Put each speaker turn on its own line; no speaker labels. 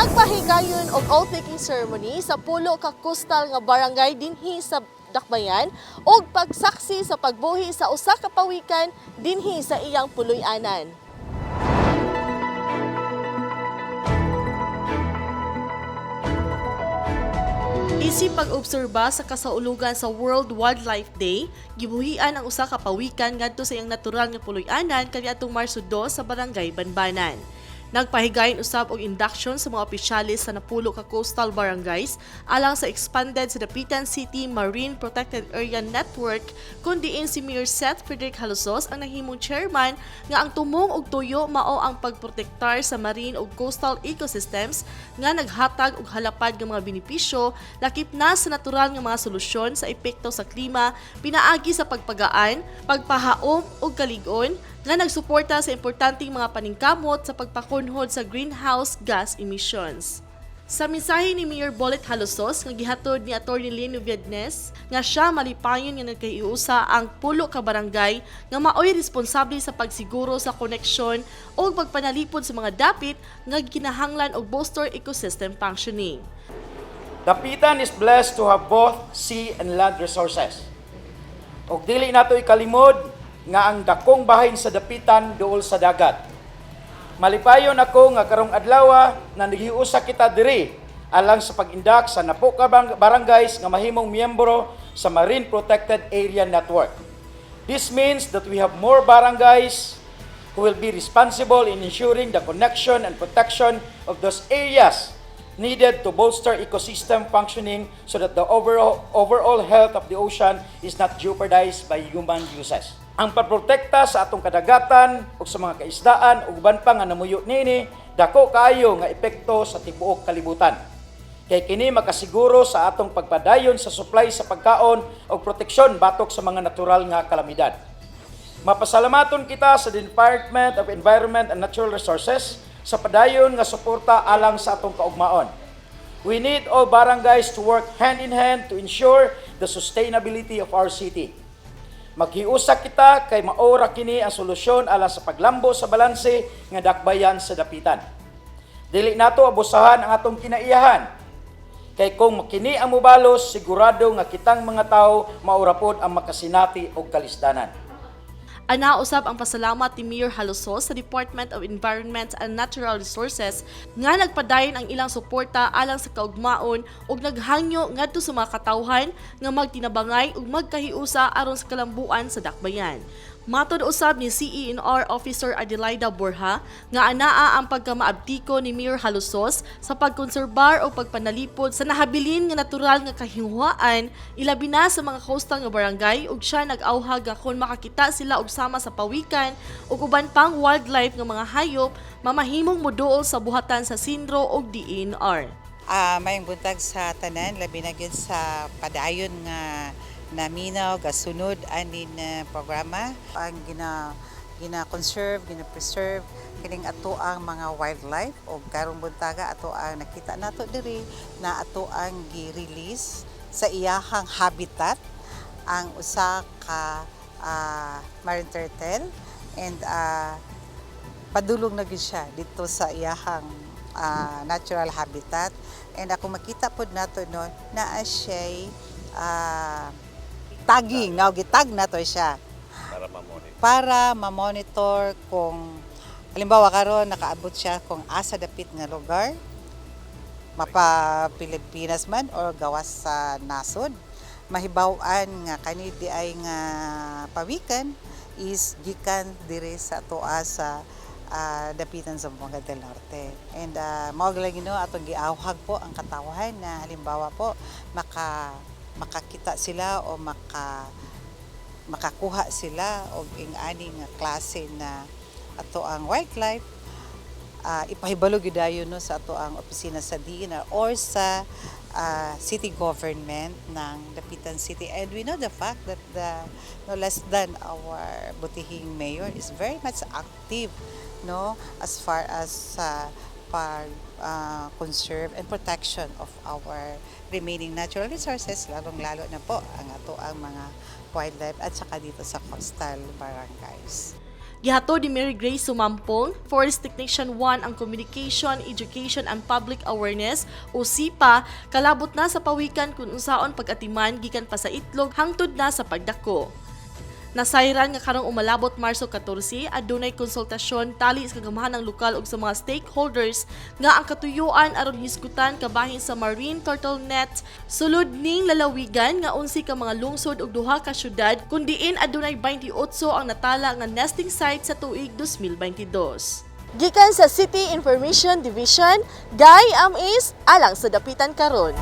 Nagpahigayon og oath-taking ceremony sa pulo ka coastal nga barangay dinhi sa Dakbayan og pagsaksi sa pagbuhi sa usa ka pawikan dinhi sa iyang puloy-anan. Isip pag-obserba sa kasaulugan sa World Wildlife Day, gibuhian ang usa ka pawikan ngadto sa iyang natural nga puloy-anan kaniadtong Marso 2 sa Barangay Banbanan. Nagpahigayon usab og induction sa mga opisyalis sa napulo ka coastal barangays alang sa expanded sa Dapitan City Marine Protected Area Network kun diin si Mayor Seth Frederick Halusos ang nahimong chairman nga ang tumong og tuyo mao ang pagprotektar sa marine ug coastal ecosystems nga naghatag og halapad nga mga benepisyo lakip na sa natural nga mga solusyon sa epekto sa klima pinaagi sa pagpagaan, pagpahaom ug kalig-on nga nagsuporta sa importanteng mga paningkamot sa pagpakunhod sa greenhouse gas emissions. Sa mensahe ni Mayor Bolet Halusos nga gihatod ni Atty. Lino Viednes nga siya malipayon nga nagkaiusa ang pulo ka barangay nga maoy responsable sa pagsiguro sa koneksyon o pagpanalipod sa mga dapit nga kinahanglan og bolster ecosystem functioning.
Dapitan is blessed to have both sea and land resources. Og dili nato ikalimod nga ang dakong bahin sa dapitan duol sa dagat. Malipayon ako nga karong adlaw na nagiusa kita diri alang sa pag-indak sa napo ka barangays nga mahimong miyembro sa Marine Protected Area Network. This means that we have more barangays who will be responsible in ensuring the connection and protection of those areas needed to bolster ecosystem functioning so that the overall health of the ocean is not jeopardized by human uses. Ang pagprotekta sa atong kadagatan ug sa mga kaisdaan ug uban pa nga namuyo nini dako kaayo nga epekto sa tibuok kalibutan. Kay kini makasiguro sa atong pagpadayon sa supply sa pagkaon ug proteksyon batok sa mga natural nga kalamidad. Mapasalamaton kita sa Department of Environment and Natural Resources sa padayon nga suporta alang sa atong kaugmaon. We need all barangays to work hand in hand to ensure the sustainability of our city. Maghiusa kita kay maora kini ang solusyon alang sa paglambo sa balanse nga dakbayan sa dapitan. Dili nato abusahan ang atong kinaiyahan. Kay kung kini ang mubalos, sigurado nga kitang mga tao maura pod ang makasinati og kalisdanan.
Ana usab ang pasalamat ni Mayor Halusos sa Department of Environment and Natural Resources nga nagpadayon ang ilang suporta alang sa kaugmaon ug naghangyo ngadto sa mga katawhan nga magtinabangay ug magkahiusa aron sa kalambuan sa dakbayan. Matod usab ni CENR Officer Adelaida Borja nga anaa ang pagkamaabtiko ni Mayor Halusos sa pagkonserbar o pagpanalipod sa nahabilin nga natural nga kahinguhaan ilabi na sa mga coastal nga barangay ug siya nag-awhag nga kon makakita sila og sama sa pawikan ug uban pang wildlife nga mga hayop mamahimong moduol sa buhatan sa Sindro ug DENR.
Mayong buntag sa tanan labi na gyud sa padayon nga naminaw gasunod anin programa ang gina-conserve, gina-preserve kining ato ang mga wildlife o karong buntaga ato ang nakita nato diri na ato ang gi-release sa iyahang habitat ang usa ka marine turtle and padulong na gyud siya dito sa iyahang natural habitat and ako makita pod nato no naa siya tagging, gitag na to siya para ma-monitor kung halimbawa karon nakaabot siya kung asa dapit nga lugar mapa Pilipinas man or gawas sa nasod mahibaw-an nga kani di ay nga pawikan is gikan dire sa tuwa sa dapitan sa Zamboanga del Norte and mao lagi no atong giawhag po ang katawhan na halimbawa po makakita sila o makakuha sila og ing-ani nga klase na ato ang wildlife ipahibalo gyud dayon no sa ato ang opisina sa DENR or sa city government ng Dapitan City and we know the fact that no less than our butihing mayor is very much active no as far as conserve and protection of our remaining natural resources, lalong-lalo na po ang ato ang mga wildlife at saka dito sa coastal barangays.
Gihato ni Mary Grace Sumampong, Forest Technician 1 ang Communication, Education and Public Awareness o SIPA, kalabot na sa pawikan kung unsaon pag-atiman gikan pa sa itlog hangtod na sa pagdako. Nasayran nga karong umalabot Marso 14, adunay konsultasyon tali sa kagamahan ng lokal ug sa mga stakeholders nga ang katuyuan aron hisgutan kabahin sa marine turtle net sulod ning lalawigan nga 11 ka mga lungsod ug 2 ka syudad kun diin adunay 28 ang natala nga nesting site sa tuig 2022. Gikan sa City Information Division, Guy Amis alang sa dapitan karon.